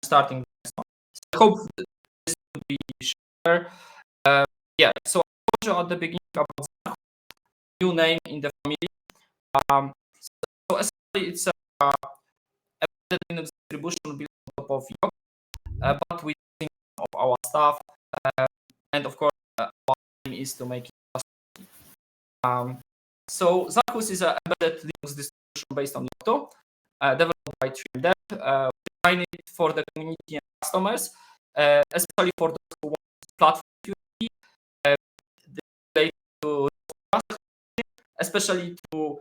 starting this one. So I hope this will be sure. Yeah, so I told you at the beginning about Zarhus, new name in the family. So essentially, it's a embedded Linux distribution built on top of Yocto, but with of our stuff, and of course, our aim is to make it trustworthy. So Zarhus is an embedded Linux distribution based on Yocto, developed by Dev. We design it for the community and customers, especially for those who want platform security, related to trust, especially to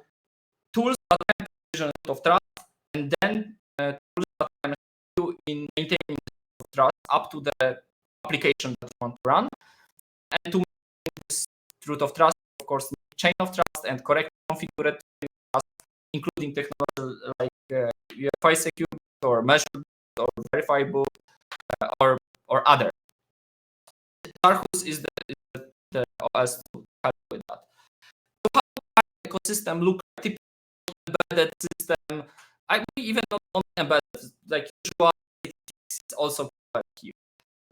tools that can provision of trust, and then tools that can help you in maintaining of trust up to the application that you want to run. And to maintain this root of trust, of course, chain of trust and correct configured trust, including technology like UEFI secure or measured or verifiable or other. Zarhus is the OS to help with that. So how does the ecosystem look like? Typical embedded system, we even not only embedded, like usual, it's also here.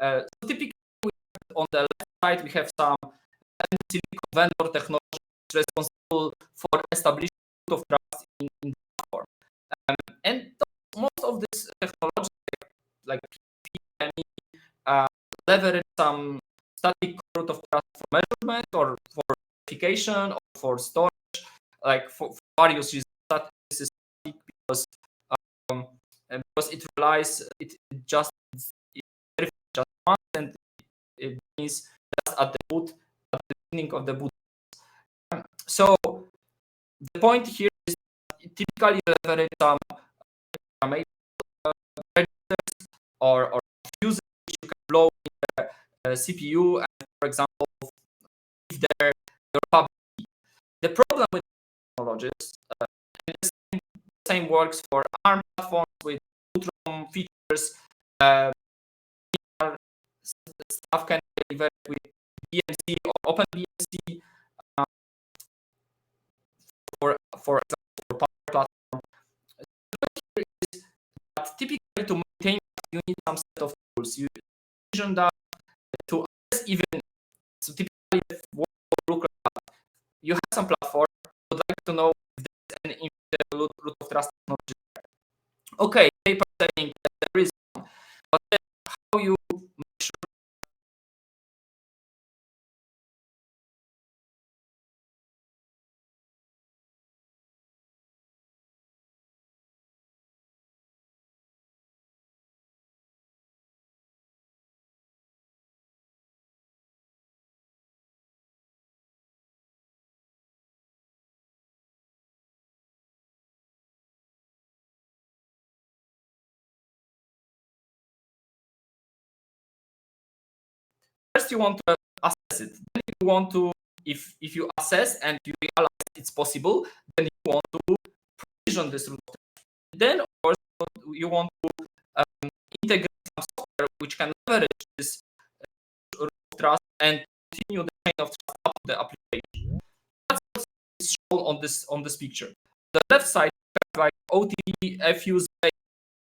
So typically, on the left side, we have some silicon vendor technology responsible for establishing root of trust in the platform. And most of this technology, like PME, leverage some static root of trust for measurement or for verification or for storage, like for various reasons. That this is static because it relies, it verifies just once, and it means just at the boot, at the beginning of the boot. So the point here is that typically leverage some registers or fuses which you can blow in the CPU, and for example, if they're your public key. The problem with technologies, and the same works for ARM platforms with Neutron features. Stuff can be delivered with BMC or OpenBMC. For example, for Power Platform. The point here is that typically to maintain you need some set of tools. You envision that to access even, so typically what look like you have some platform, would like to know if there's an root of trust technology. Okay, paper saying that there is one, but then how you make sure. First, you want to assess it. Then you want to, if you assess and you realize it's possible, then you want to provision this root of trust. Then, of course, you want to integrate some software which can leverage this root of trust and continue the chain of trust up to the application. That's what is shown on this picture. The left side has like OTP fuse based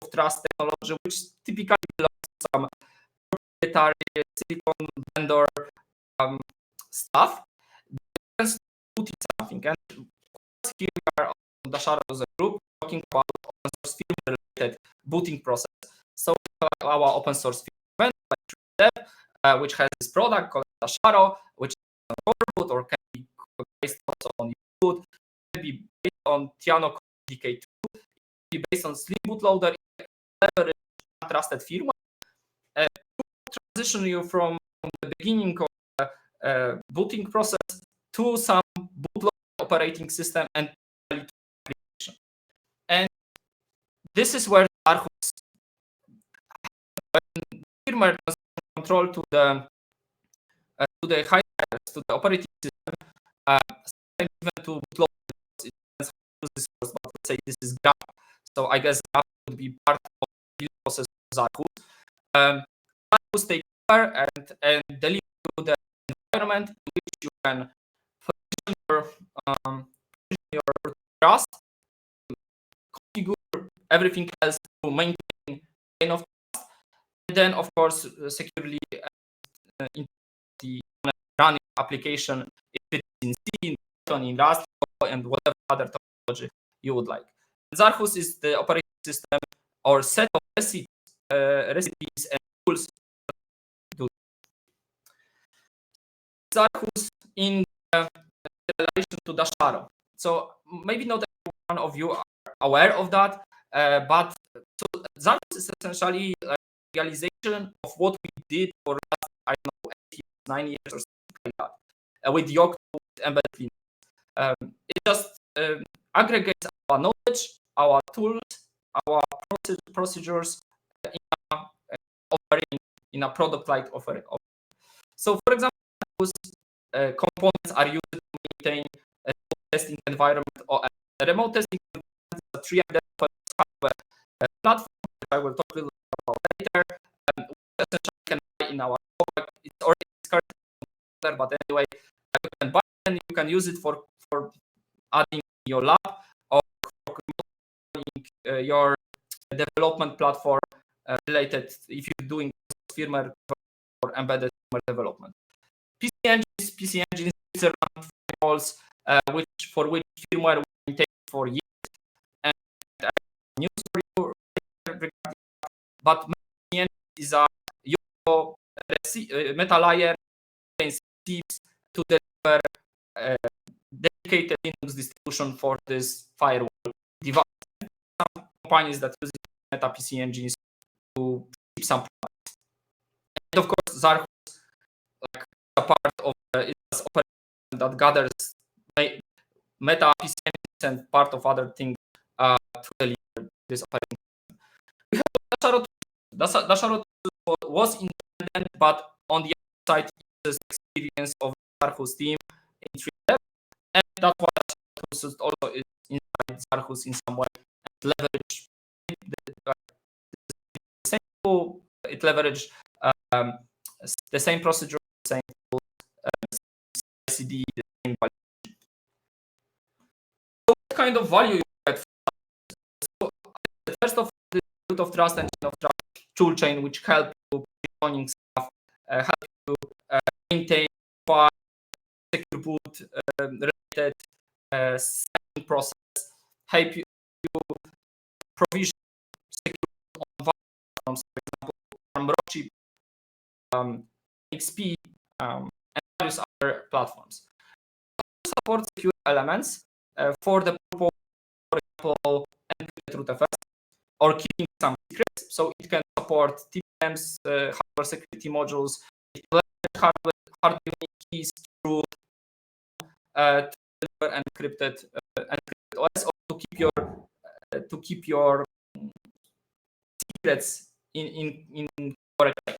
of trust technology, which typically belongs to some proprietary silicon vendor stuff. That's booting something. And here we are on Dasharo as a group talking about open source firmware related booting process. So our open source firmware like which has this product called Dasharo, which is on core boot or can be based also on boot, can be based on Tiano DK2, can be based on Slim bootloader, leverage trusted firmware. Transition you from the beginning of the booting process to some bootloader operating system and application. And this is where Zarhus, when firmware control to the high layers, to the operating system, even to bootloader, it depends how this works, but let's say this is graph. So I guess graph would be part of the process of Zarhus. Zarhus take care and deliver to the environment in which you can provision your trust, configure everything else to maintain chain of trust, then of course securely in the running application if it's in C, in Python, in Rust, and whatever other technology you would like. Zarhus is the operating system or set of recipes and tools to do. Zarhus in relation to Dasharo. So maybe not every one of you are aware of that, but so Zarhus is essentially a realization of what we did for last, I don't know, 8 years, 9 years or something like that, with Yocto, with embedded Linux. It just aggregates our knowledge, our tools, our procedures in a offering, in a product-like offering. So, for example, those components are used to maintain a remote testing environment, or a remote testing environment is a tree-identified hardware platform that I will talk a little bit about later. We essentially can buy in our product. It's already currently there, but anyway, you can buy it and you can use it for adding your lab or for your development platform related if you're doing firmware or embedded firmware development. PC engines run firewalls, for which firmware we maintain for years. And news for you regarding that, but PC is a meta layer to deliver dedicated Linux distribution for this firewall device. Some companies that use Meta PC engines to ship some products. And of course, Zarhus, like a part of it's operation that gathers Meta PC engines and part of other things to deliver this operation. We have Dasharo. Dasharo was independent, but on the other side, uses experience of Zarhus team in 3 and that's why Zarhus also is inside Zarhus in some way and leverage the same tool. It leveraged the same procedure, the same tool, CD, the same value. So what kind of value you get from that? So first of all, the root of trust engine of trust toolchain, which help you joining stuff, help you maintain file, secure boot related setting process, help you provision secure on platforms, for example, from Rockchip, XP, and various other platforms. It supports secure elements for the purpose, for example, encrypted root FS or keeping some secrets. So it can support TPMs, hardware security modules, it leverages hardware unique keys through to deliver encrypted OS, or to keep your secrets in correct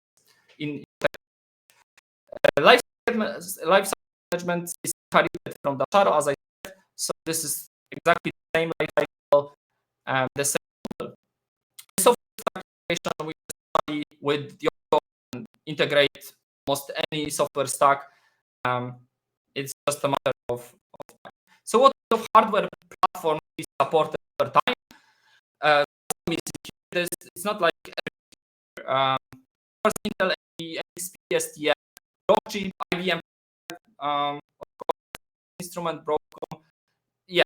in life management is carried from Dasharo, as I said. So this is exactly the same life cycle, the same model. Software integration we study with Yocto and integrate almost any software stack. It's just a matter of time. So what kind of hardware platform is supported over time? It's not like Intel, XP, STM, Rockchip, IBM, of course, Instrument, Broadcom. Yeah,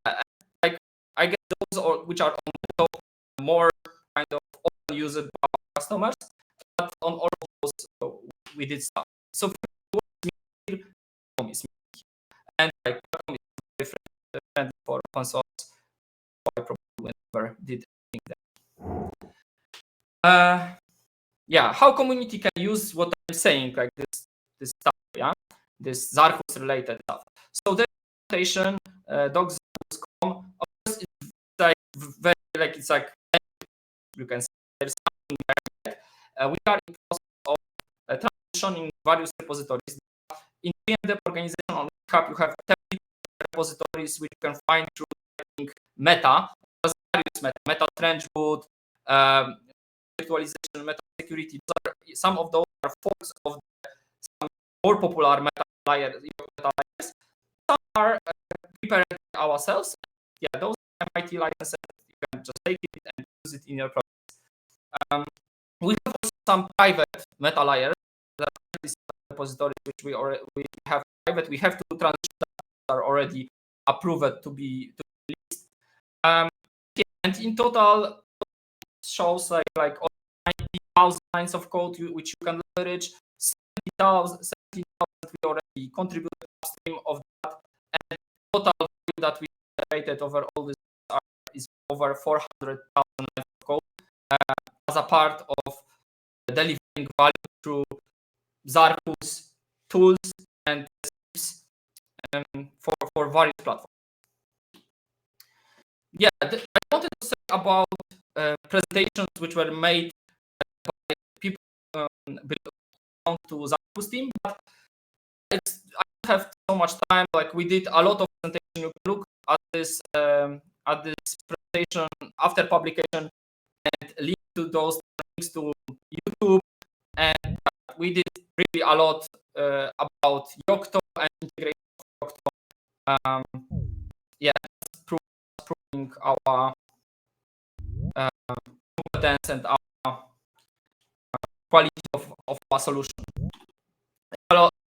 like I guess those which are on the top more kind of often used by customers, but on all of those we did stuff. So and like is different for open source. I probably never did anything there. Yeah, how community can use what I'm saying, like this stuff, yeah, this Zarhus related stuff. So the documentation, docs.com, of course, it's like very like it's like you can say there's something there. We are in the process of transitioning various repositories. In VMDep organization on GitHub, you have 10 repositories which you can find through Meta, Meta Trench Boot, virtualization, meta security. Some of those are forks of some more popular meta layers. Some are prepared ourselves. Yeah, those MIT licenses, you can just take it and use it in your project. We have also some private meta layers. There are these repositories which we have private. We have to transition that are already approved to be released. And in total, it shows like 90,000 lines of code which you can leverage. 17,000 we already contributed upstream of that, and total value that we generated over all this is over 400,000 lines of code as a part of delivering value through Zarhus tools and for various platforms. Yeah, I wanted to say about presentations which were made by people belong to Zarhus team, but I don't have so much time. Like, we did a lot of presentation. You can look at this presentation after publication and link to those links to YouTube. And we did really a lot about Yocto and integration of Yocto. Yeah, proving our competence and our quality of our solution.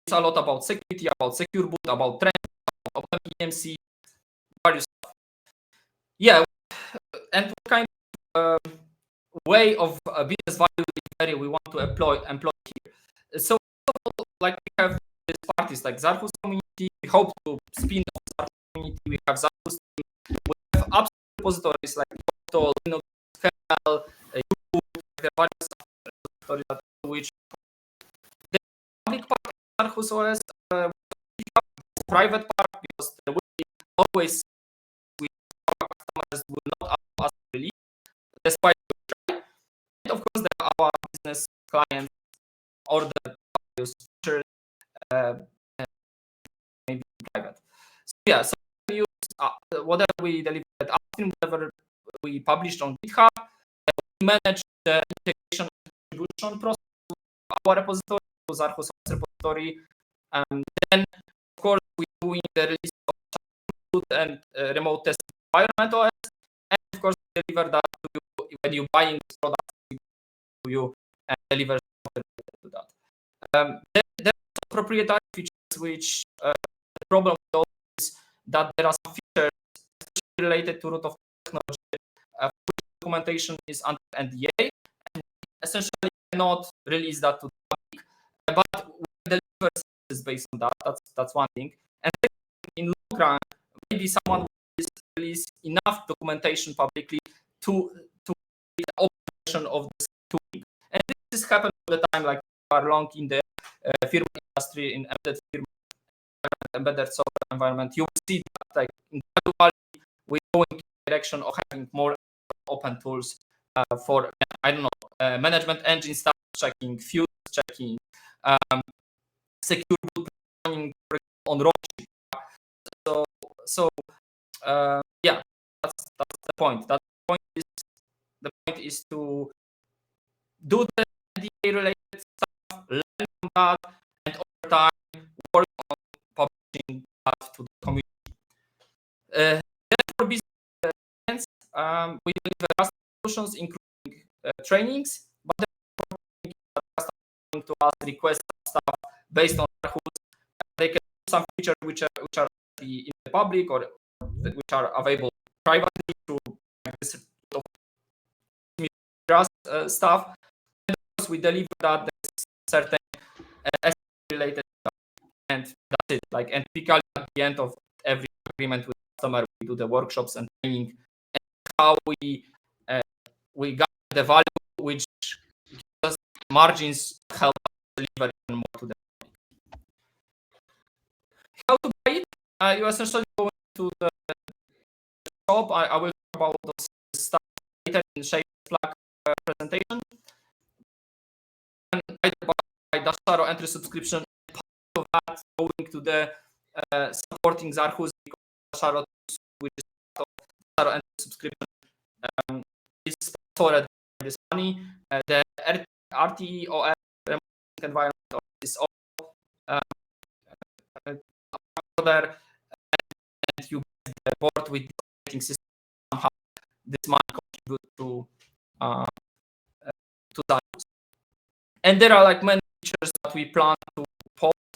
It's a lot about security, about secure boot, about trends, about OpenEMC, various stuff. Yeah, and what kind of way of business value delivery we want to employ here. So, like, we have these parties like Zarhus community. We hope to spin off Zarhus community. We have Zarhus. We have upstream repositories like Yocto, Linux, kernel, YouTube. There are various repositories which the public part of Zarhus OS, private part, because there will be always our customers will not allow us to release. That's why we try. And of course, there are our business clients or the features, maybe private. So yeah, so we use whatever we delivered upstream, whatever we published on GitHub. We manage the integration and distribution process to our repository, to Zarhus repository, and then of course we're doing the release of and remote test environment OS, and of course deliver that to you when you're buying this product to you and deliver to that. There are proprietary features which the problem with those is that there are some features related to root of technology which documentation is under NDA, and essentially cannot release that to the public. But we deliver services based on that. That's one thing. And in long run, maybe someone will release enough documentation publicly to the operation of this tooling. And this is happening all the time. Like, you are long in the firmware industry, in embedded software environment, you will see that, like, gradually we're going in the direction of having more open tools for management engine stuff, checking Fuse, checking secure boot running on ROM. So yeah, that's the point. The point is to do the NDA related stuff, learn from that, and over time work on publishing that to the community. Then for business we deliver custom solutions, including trainings, but then custom to us request stuff based on Zarhus. They can do some features which are in the public or which are available privately through this stuff. And of course, we deliver that there's certain related stuff, and that's it. Like, and typically at the end of every agreement with customer, we do the workshops and training, and how we got the value which gives us margins, help us deliver even more to them. How to buy it? You essentially go into the shop. I will talk about those stuff later in Shape's Slack presentation. And either buy Dasharo entry subscription, part of that going to the supporting Zarhus, because Dasharo, which is part of Dasharo entry subscription, is stored this money. The RTE OS environment is all there, and you get the board with the operating system. Somehow this money contribute to Zarhus. And there are like many features that we plan to post.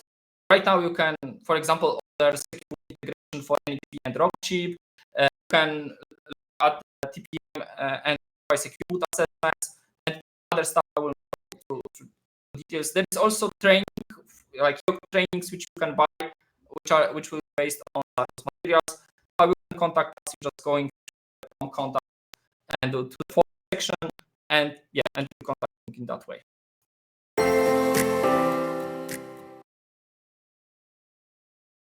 Right now, you can, for example, order secure integration for NTP and Rockchip. You can look at TPM and security assessments and other stuff. I will go to details. There is also training, like trainings which you can buy, which will be based on Zarhus materials. How you can contact us? You're just going to contact and to the section, and yeah, and contact in that way.